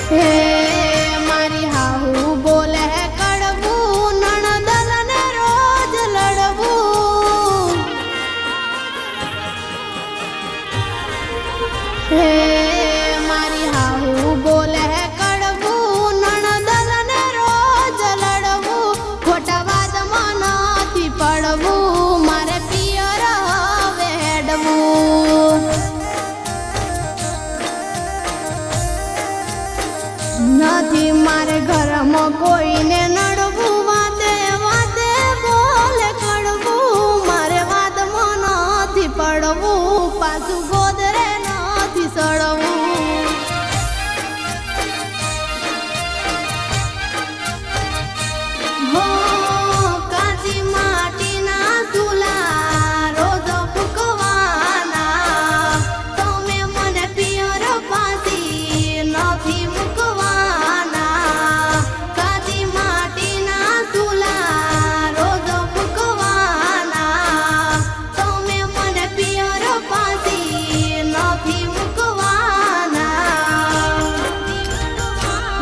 હે મારી હાહુ બોલે કડવું નણદલને રોજ લડવું હે મારી હાહુ બોલે કડવું નણદલને રોજ લડવું ખોટા વાદમાં નથી પડવું મારે પિયર હવે હેડવું નથી મારે ઘરમાં કોઈને નડવું વાતે વાતે બોલે કડવું મારે વાતમાં નથી પડવું પાછું ગોદરે નથી સડવું હો કાચી માટીના ચૂલા રોજ ફૂંકવાના તમે મને પિયર પાછી નથી મૂકવાના કાચી માટીના ચૂલા રોજ ફૂંકવાના તમે મને પિયર પાછી નથી મૂકવાના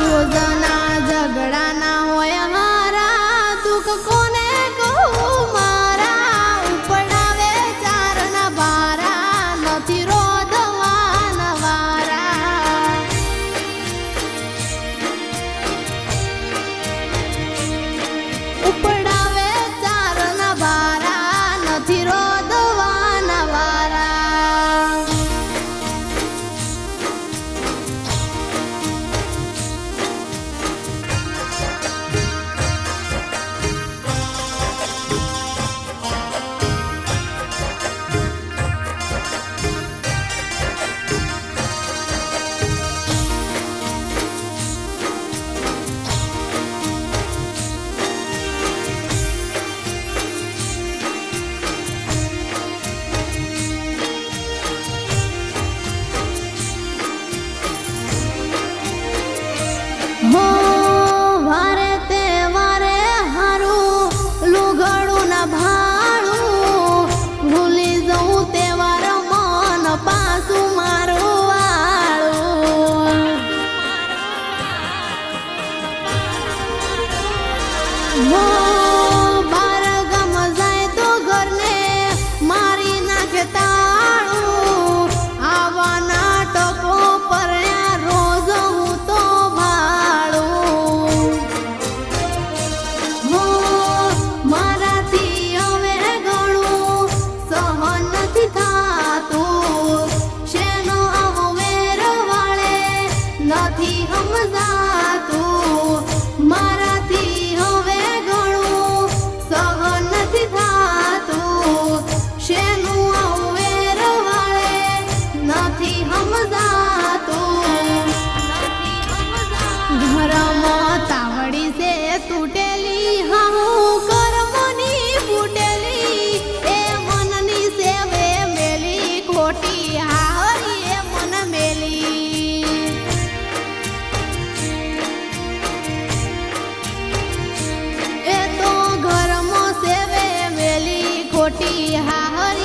રોજના ઝઘડા ના હોય હારા દુઃખ કોને કહું મારા ઉપડાવે ચારના ભારા નથી રોધવાના વારા ઉપડાવે ચારના ભારા નથી રોધવાના વારા હો વારે તે વારે હારું લુગડું ના ભાડું ભૂલી જવું તે વાર મન પાછું મારું વાળું હો બાર ગમ જાય તો ઘરને મારી નાખે તાળું આવા નાટકો પરણ્યા રોજ હું તો ભાળું હો મારાથી હવે ઘણું સહન નથી થાતું શેનો આવો વેર વાળે નથી સમજાતું મારાથી હવે ઘણું સહન નથી થાતું શેનું આવું વેર વાળે નથી સમજાતું ઘરમાં તાવડી છે તૂટેલી હું કર્મની ફૂટેલી એ મનની સેવે મેલી ખોટી હારી એ મન મેલી એ તો ઘરમાં સેવે મેલી ખોટી હારી